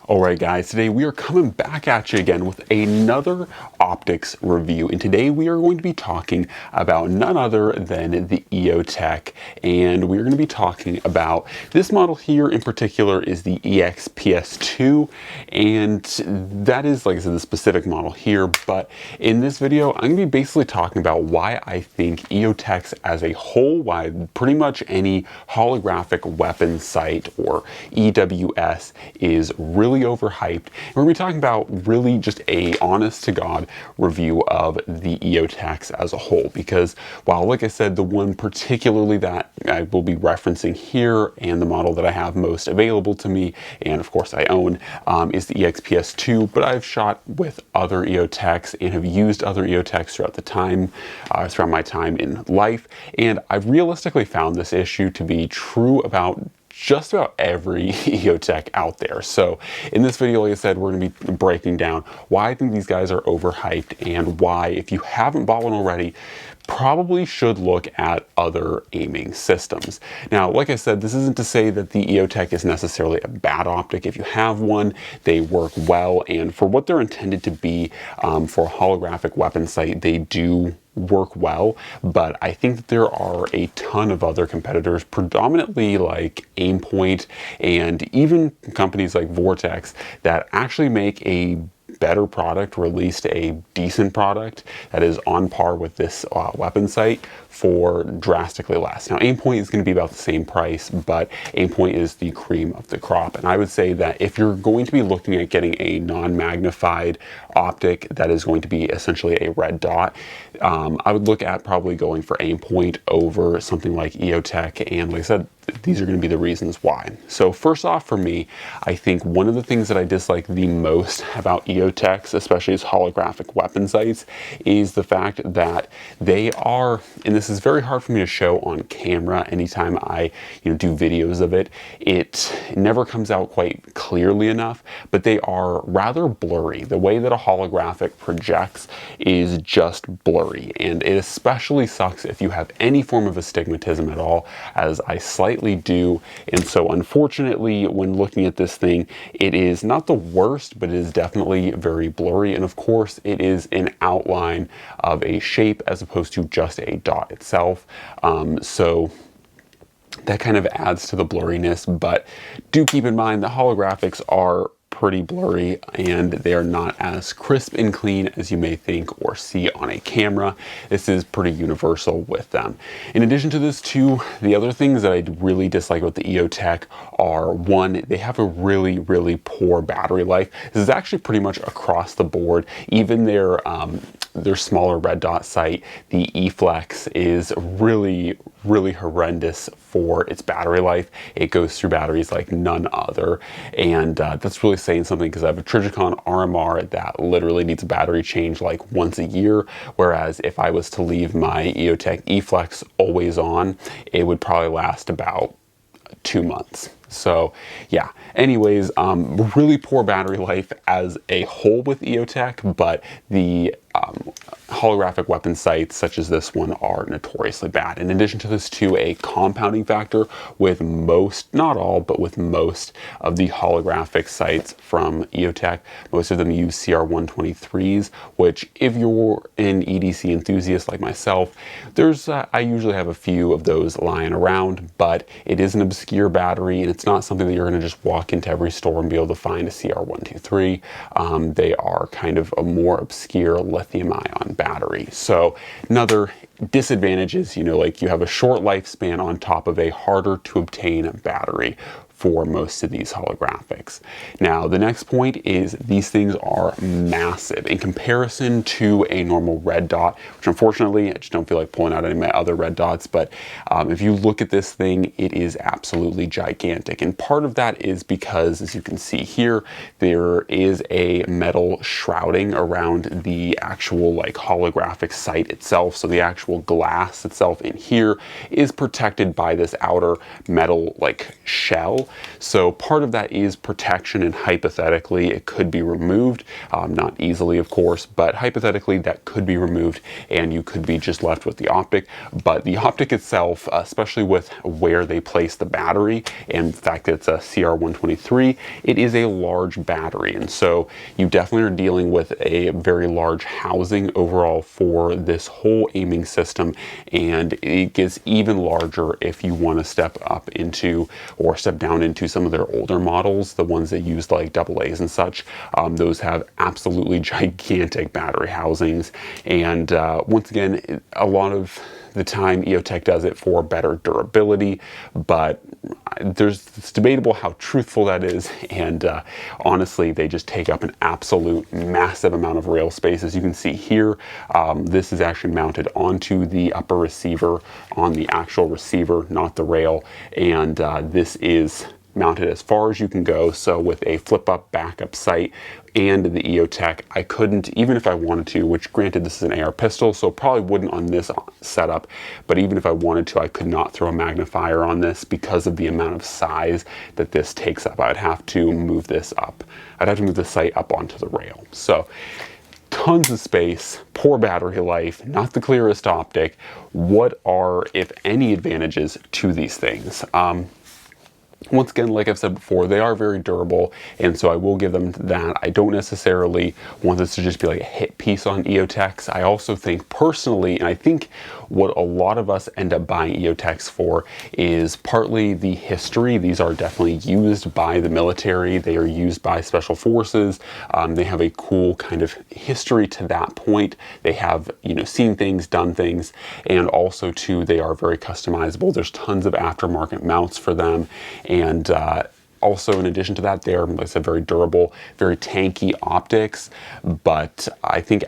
Alright guys, today we are coming back at you again with another optics review, and today we are going to be talking about none other than the EOTech, and we're going to be talking about this model here in particular is the EXPS2, and that is, like I said, the specific model here. But in this video I'm going to be basically talking about why I think EOTechs as a whole, why pretty much any holographic weapon sight or EWS is really overhyped. We're going to be talking about really just a honest to God review of the EOTechs as a whole, because while, like I said, the one particularly that I will be referencing here and the model that I have most available to me and of course I own is the EXPS2, but I've shot with other EOTechs and have used other EOTechs throughout my time in life, and I've realistically found this issue to be true about just about every EOTech out there. So in this video, like I said, we're going to be breaking down why I think these guys are overhyped and why, if you haven't bought one already, probably should look at other aiming systems. Now, like I said, this isn't to say that the EOTech is necessarily a bad optic. If you have one, they work well, and for what they're intended to be, for a holographic weapon sight, they do work well. But I think that there are a ton of other competitors, predominantly like Aimpoint and even companies like Vortex, that actually make a better product, or at least a decent product that is on par with this weapon sight for drastically less. Now, Aimpoint is going to be about the same price, but Aimpoint is the cream of the crop. And I would say that if you're going to be looking at getting a non-magnified optic that is going to be essentially a red dot, I would look at probably going for Aimpoint over something like EOTech. And like I said, these are going to be the reasons why. So first off, for me, I think one of the things that I dislike the most about EOTechs, especially as holographic weapon sights, is the fact that they are, and this is very hard for me to show on camera anytime I do videos of it, it never comes out quite clearly enough, but they are rather blurry. The way that a holographic projects is just blurry, and it especially sucks if you have any form of astigmatism at all, as I slightly do. And so unfortunately, when looking at this thing, it is not the worst, but it is definitely very blurry. And of course, it is an outline of a shape as opposed to just a dot itself. So that kind of adds to the blurriness, but do keep in mind the holographics are pretty blurry and they are not as crisp and clean as you may think or see on a camera. This is pretty universal with them. In addition to this too, the other things that I really dislike about the EOTech are, one, they have a really poor battery life. This is actually pretty much across the board. Even their smaller red dot sight, the E-Flex, is really horrendous for its battery life. It goes through batteries like none other, and that's really saying something, because I have a Trijicon RMR that literally needs a battery change like once a year, whereas if I was to leave my EOTech E-Flex always on, it would probably last about 2 months. So yeah, anyways, really poor battery life as a whole with EOTech, but the holographic weapon sights such as this one are notoriously bad. In addition to this too, a compounding factor with most, not all, but with most of the holographic sights from EOTech, most of them use CR123s, which if you're an EDC enthusiast like myself, there's I usually have a few of those lying around, but it is an obscure battery and it's not something that you're going to just walk into every store and be able to find a CR123. They are kind of a more obscure lithium ion battery. So another disadvantage is, like you have a short lifespan on top of a harder to obtain battery for most of these holographics. Now, the next point is these things are massive in comparison to a normal red dot, which unfortunately, I just don't feel like pulling out any of my other red dots, but if you look at this thing, it is absolutely gigantic. And part of that is because, as you can see here, there is a metal shrouding around the actual like holographic sight itself. So the actual glass itself in here is protected by this outer metal like shell rail. So part of that is protection, and hypothetically it could be removed, not easily of course, but hypothetically that could be removed and you could be just left with the optic. But the optic itself, especially with where they place the battery and the fact that it's a CR123, it is a large battery, and so you definitely are dealing with a very large housing overall for this whole aiming system, and it gets even larger if you want to step up into or step down into some of their older models, the ones that use like AA's and such. Those have absolutely gigantic battery housings, and once again, a lot of the time EOTech does it for better durability, but it's debatable how truthful that is, and honestly they just take up an absolute massive amount of rail space. As you can see here, this is actually mounted onto the upper receiver on the actual receiver, not the rail, and this is mounted as far as you can go. So with a flip up backup sight and the EOTech, I couldn't, even if I wanted to, which granted this is an AR pistol, so probably wouldn't on this setup, but even if I wanted to, I could not throw a magnifier on this because of the amount of size that this takes up. I'd have to move this up. I'd have to move the sight up onto the rail. So tons of space, poor battery life, not the clearest optic. What are, if any, advantages to these things? Once again, like I've said before, they are very durable, and so I will give them that. I don't necessarily want this to just be like a hit piece on EOTechs. I also think personally, and I think what a lot of us end up buying EOTechs for is partly the history. These are definitely used by the military. They are used by special forces. They have a cool kind of history to that point. They have, seen things, done things, and also too, they are very customizable. There's tons of aftermarket mounts for them. And also, in addition to that, they're, like I said, very durable, very tanky optics. But I think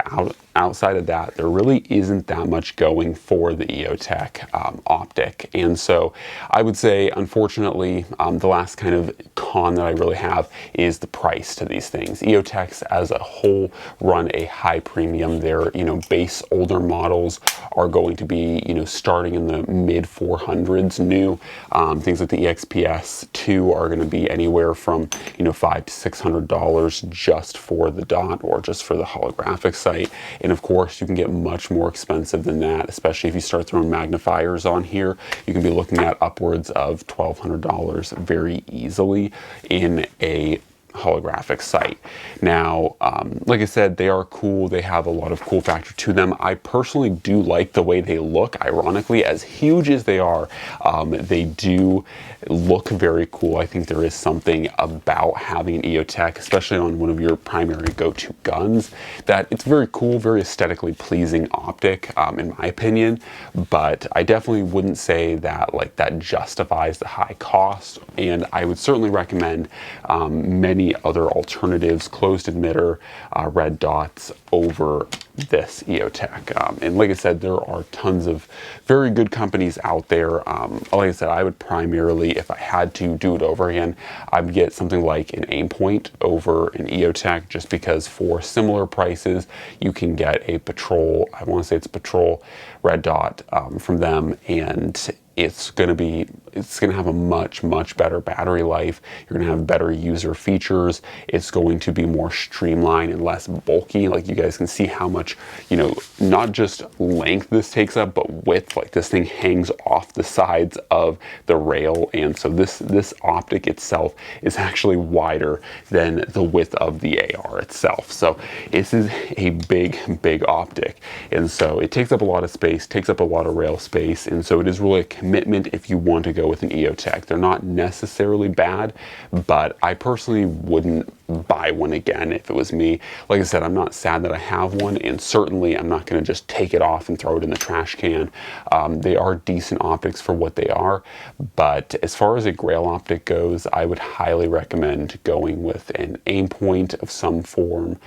outside of that, there really isn't that much going for the EOTech optic. And so I would say, unfortunately, the last kind of con that I really have is the price to these things. EOTechs as a whole run a high premium. Their, base older models are going to be, starting in the mid 400s new. Things like the EXPS 2 are going to be anywhere from, $500 to $600 just for the dot or just for the holographic sight. And of course, you can get much more expensive than that, especially if you start throwing magnifiers on here. You can be looking at upwards of $1,200 very easily in a holographic sight. Now, like I said, they are cool. They have a lot of cool factor to them. I personally do like the way they look. Ironically, as huge as they are, they do look very cool. I think there is something about having an EOTech, especially on one of your primary go-to guns, that it's very cool, very aesthetically pleasing optic, in my opinion. But I definitely wouldn't say that that justifies the high cost. And I would certainly recommend many other alternatives, closed emitter, red dots, over this EOTech. And like I said, there are tons of very good companies out there. Like I said, I would primarily, if I had to do it over again, I would get something like an Aimpoint over an EOTech, just because for similar prices, you can get a Patrol, I want to say it's Patrol red dot from them, and it's going to have a much better battery life. You're going to have better user features. It's going to be more streamlined and less bulky. Like, you guys can see how much, not just length this takes up, but width. Like, this thing hangs off the sides of the rail, and so this optic itself is actually wider than the width of the AR itself. So this is a big optic, and so it takes up a lot of space, takes up a lot of rail space, and so it is really a commitment if you want to go with an EOTech. They're not necessarily bad, but I personally wouldn't buy one again if it was me. Like I said, I'm not sad that I have one, and certainly I'm not going to just take it off and throw it in the trash can. They are decent optics for what they are, but as far as a grail optic goes, I would highly recommend going with an Aimpoint of some form.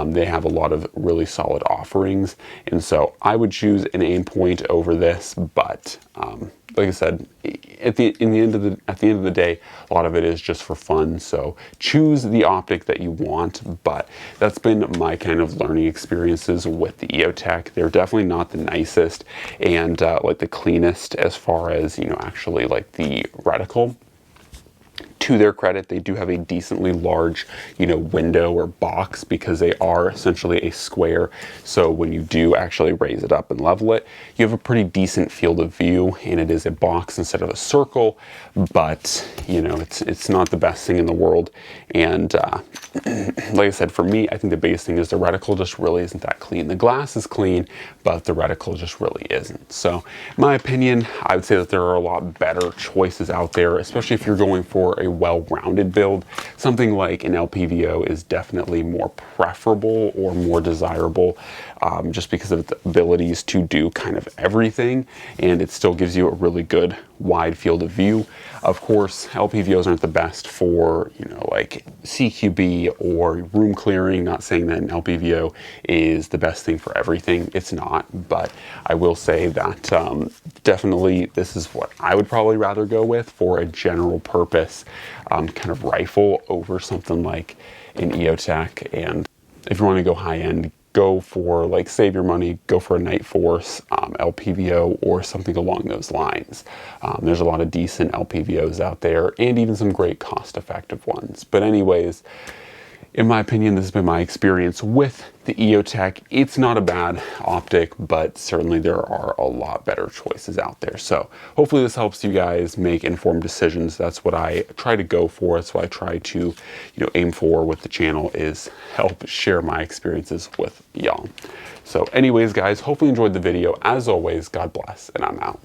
They have a lot of really solid offerings, and so I would choose an Aimpoint over this, but like I said, at the end of the day, a lot of it is just for fun. So choose the optic that you want. But that's been my kind of learning experiences with the EOTech. They're definitely not the nicest and like the cleanest as far as actually like the reticle. To their credit, they do have a decently large, window or box, because they are essentially a square. So when you do actually raise it up and level it, you have a pretty decent field of view, and it is a box instead of a circle. But it's not the best thing in the world. And like I said, for me, I think the biggest thing is the reticle just really isn't that clean. The glass is clean, but the reticle just really isn't. So in my opinion, I would say that there are a lot better choices out there, especially if you're going for a well-rounded build. Something like an LPVO is definitely more preferable or more desirable, just because of its abilities to do kind of everything, and it still gives you a really good wide field of view. Of course, LPVOs aren't the best for, like CQB or room clearing. Not saying that an LPVO is the best thing for everything. It's not, but I will say that definitely this is what I would probably rather go with for a general purpose kind of rifle over something like an EOTech. And if you want to go high end, go for, like, save your money, go for a Night Force LPVO or something along those lines. There's a lot of decent LPVOs out there, and even some great cost-effective ones. But anyways, in my opinion, this has been my experience with the EOTech. It's not a bad optic, but certainly there are a lot better choices out there. So hopefully this helps you guys make informed decisions. That's what I try to go for. That's what I try to, aim for with the channel, is help share my experiences with y'all. So anyways, guys, hopefully you enjoyed the video. As always, God bless, and I'm out.